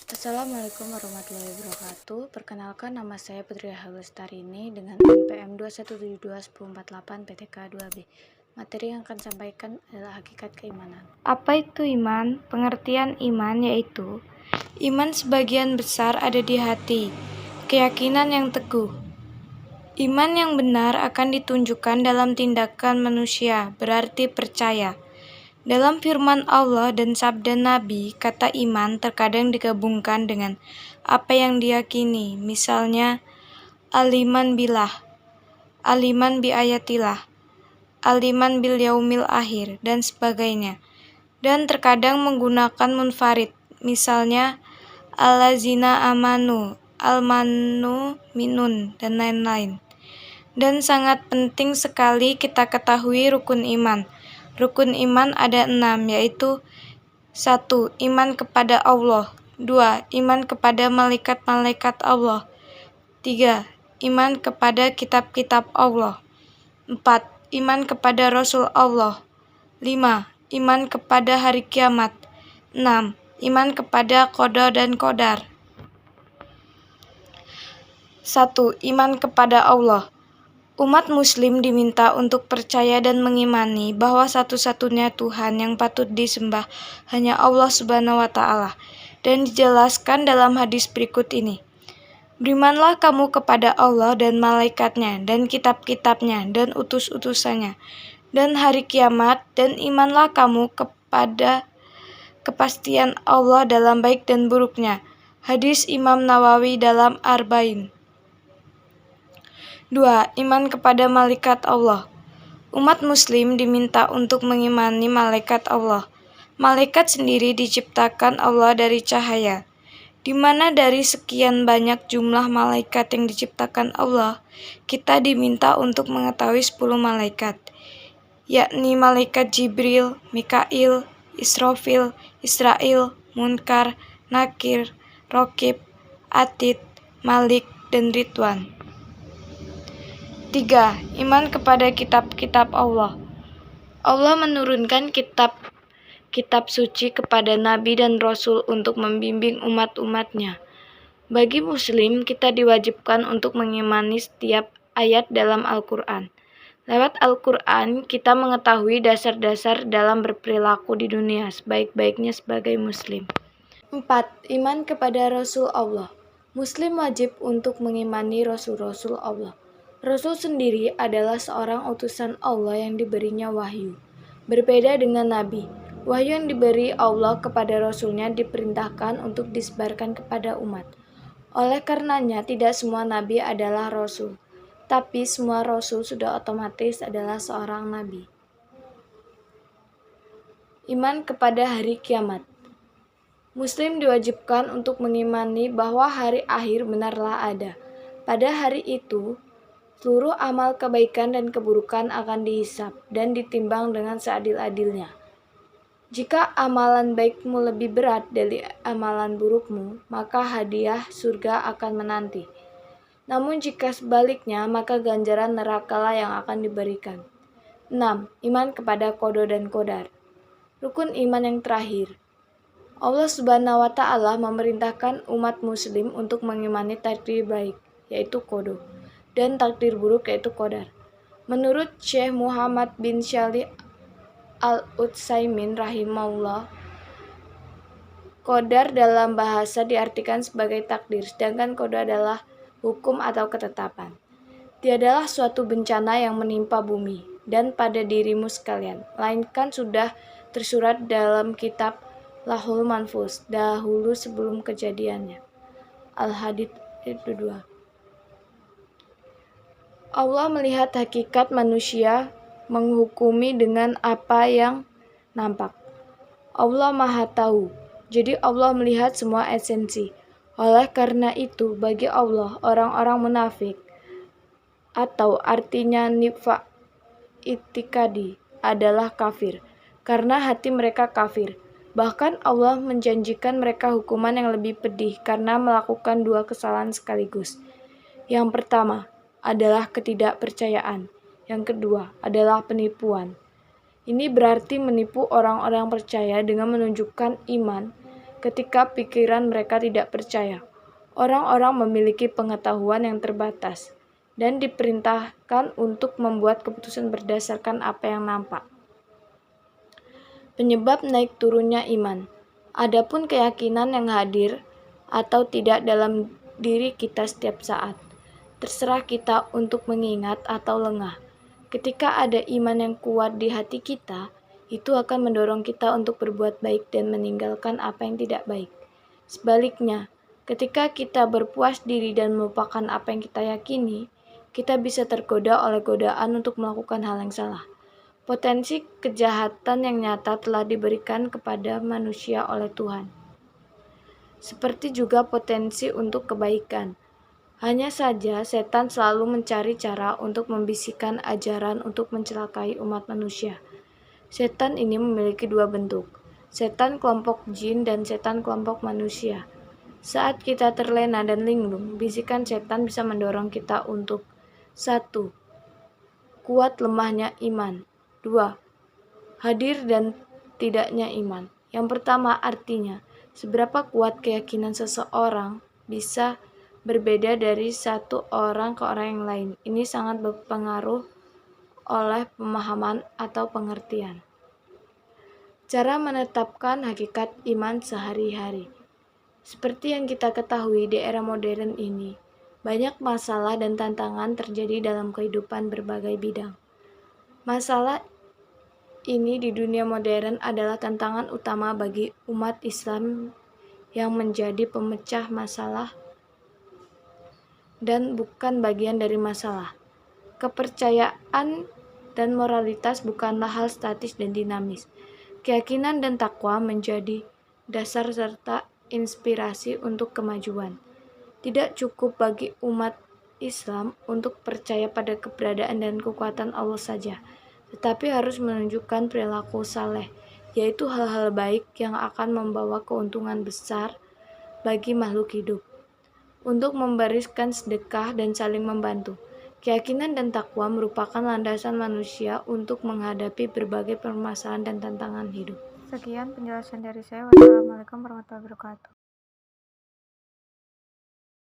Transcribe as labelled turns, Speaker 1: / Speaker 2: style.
Speaker 1: Assalamualaikum warahmatullahi wabarakatuh. Perkenalkan, nama saya Putri Hagestarini dengan NPM 2172148 PTK 2B. Materi yang akan sampaikan adalah hakikat keimanan.
Speaker 2: Apa itu iman? Pengertian iman yaitu iman sebagian besar ada di hati, keyakinan yang teguh. Iman yang benar akan ditunjukkan dalam tindakan manusia, berarti percaya. Dalam firman Allah dan sabda Nabi, kata iman terkadang digabungkan dengan apa yang diyakini, misalnya aliman billah, aliman bi ayatillah, aliman bil yaumil akhir, dan sebagainya. Dan terkadang menggunakan munfarid, misalnya allazina amanu, almanu minun, dan lain-lain. Dan sangat penting sekali kita ketahui rukun iman. Rukun iman ada 6, yaitu 1. Iman kepada Allah. 2. Iman kepada malaikat-malaikat Allah. 3. Iman kepada kitab-kitab Allah. 4. Iman kepada Rasul Allah. 5. Iman kepada hari kiamat. 6. Iman kepada qada dan qadar. 1. Iman kepada Allah. Umat muslim diminta untuk percaya dan mengimani bahwa satu-satunya Tuhan yang patut disembah hanya Allah Subhanahu wa Ta'ala, dan dijelaskan dalam hadis berikut ini. Berimanlah kamu kepada Allah dan malaikatnya, dan kitab-kitabnya, dan utus-utusannya, dan hari kiamat, dan imanlah kamu kepada kepastian Allah dalam baik dan buruknya. Hadis Imam Nawawi dalam Arba'in. 2. Iman kepada malaikat Allah. Umat muslim diminta untuk mengimani malaikat Allah. Malaikat sendiri diciptakan Allah dari cahaya, di mana dari sekian banyak jumlah malaikat yang diciptakan Allah, kita diminta untuk mengetahui 10 malaikat, yakni malaikat Jibril, Mikail, Israfil, Israil, Munkar, Nakir, Rokib, Atid, Malik, dan Ridwan. 3. Iman kepada kitab-kitab Allah. Allah menurunkan kitab suci kepada Nabi dan Rasul untuk membimbing umat-umatnya. Bagi Muslim, kita diwajibkan untuk mengimani setiap ayat dalam Al-Quran. Lewat Al-Quran, kita mengetahui dasar-dasar dalam berperilaku di dunia sebaik-baiknya sebagai Muslim. 4. Iman kepada Rasul Allah. Muslim wajib untuk mengimani Rasul-Rasul Allah. Rasul sendiri adalah seorang utusan Allah yang diberinya wahyu. Berbeda dengan Nabi, wahyu yang diberi Allah kepada Rasulnya diperintahkan untuk disebarkan kepada umat. Oleh karenanya, tidak semua Nabi adalah Rasul, tapi semua Rasul sudah otomatis adalah seorang Nabi. Iman kepada hari kiamat. Muslim diwajibkan untuk mengimani bahwa hari akhir benarlah ada. Pada hari itu, seluruh amal kebaikan dan keburukan akan dihisab dan ditimbang dengan seadil-adilnya. Jika amalan baikmu lebih berat dari amalan burukmu, maka hadiah surga akan menanti. Namun jika sebaliknya, maka ganjaran nerakalah yang akan diberikan. 6. Iman kepada qada dan qadar. Rukun iman yang terakhir. Allah Subhanahu wa Ta'ala memerintahkan umat muslim untuk mengimani takdir baik, yaitu qada, dan takdir buruk, yaitu qadar. Menurut Syekh Muhammad bin Shalih Al-Utsaimin rahimahullah, qadar dalam bahasa diartikan sebagai takdir, sedangkan qadar adalah hukum atau ketetapan. Tiadalah suatu bencana yang menimpa bumi dan pada dirimu sekalian, melainkan sudah tersurat dalam kitab Lahul Manfus dahulu sebelum kejadiannya. Al-Hadid 2. Allah melihat hakikat manusia, menghukumi dengan apa yang nampak. Allah Maha Tahu, jadi Allah melihat semua esensi. Oleh karena itu, bagi Allah, orang-orang munafik, atau artinya nifaq itikadi, adalah kafir, karena hati mereka kafir. Bahkan Allah menjanjikan mereka hukuman yang lebih pedih karena melakukan 2 kesalahan sekaligus. Yang pertama adalah ketidakpercayaan. Yang kedua adalah penipuan. Ini berarti menipu orang-orang percaya dengan menunjukkan iman ketika pikiran mereka tidak percaya. Orang-orang memiliki pengetahuan yang terbatas dan diperintahkan untuk membuat keputusan berdasarkan apa yang nampak. Penyebab naik turunnya iman. Adapun keyakinan yang hadir atau tidak dalam diri kita setiap saat. Terserah kita untuk mengingat atau lengah. Ketika ada iman yang kuat di hati kita, itu akan mendorong kita untuk berbuat baik dan meninggalkan apa yang tidak baik. Sebaliknya, ketika kita berpuas diri dan melupakan apa yang kita yakini, kita bisa tergoda oleh godaan untuk melakukan hal yang salah. Potensi kejahatan yang nyata telah diberikan kepada manusia oleh Tuhan. Seperti juga potensi untuk kebaikan. Hanya saja setan selalu mencari cara untuk membisikkan ajaran untuk mencelakai umat manusia. Setan ini memiliki dua bentuk, setan kelompok jin dan setan kelompok manusia. Saat kita terlena dan linglung, bisikan setan bisa mendorong kita untuk 1. Kuat lemahnya iman. 2. Hadir dan tidaknya iman. Yang pertama artinya, seberapa kuat keyakinan seseorang bisa berbeda dari satu orang ke orang yang lain. Ini sangat berpengaruh oleh pemahaman atau pengertian. Cara menetapkan hakikat iman sehari-hari. Seperti yang kita ketahui di era modern ini, banyak masalah dan tantangan terjadi dalam kehidupan berbagai bidang. Masalah ini di dunia modern adalah tantangan utama bagi umat Islam yang menjadi pemecah masalah dan bukan bagian dari masalah. Kepercayaan dan moralitas bukanlah hal statis dan dinamis. Keyakinan dan takwa menjadi dasar serta inspirasi untuk kemajuan. Tidak cukup bagi umat Islam untuk percaya pada keberadaan dan kekuatan Allah saja, tetapi harus menunjukkan perilaku saleh, yaitu hal-hal baik yang akan membawa keuntungan besar bagi makhluk hidup. Untuk membariskan sedekah dan saling membantu. Keyakinan dan takwa merupakan landasan manusia untuk menghadapi berbagai permasalahan dan tantangan hidup.
Speaker 1: Sekian penjelasan dari saya. Wassalamualaikum warahmatullahi wabarakatuh.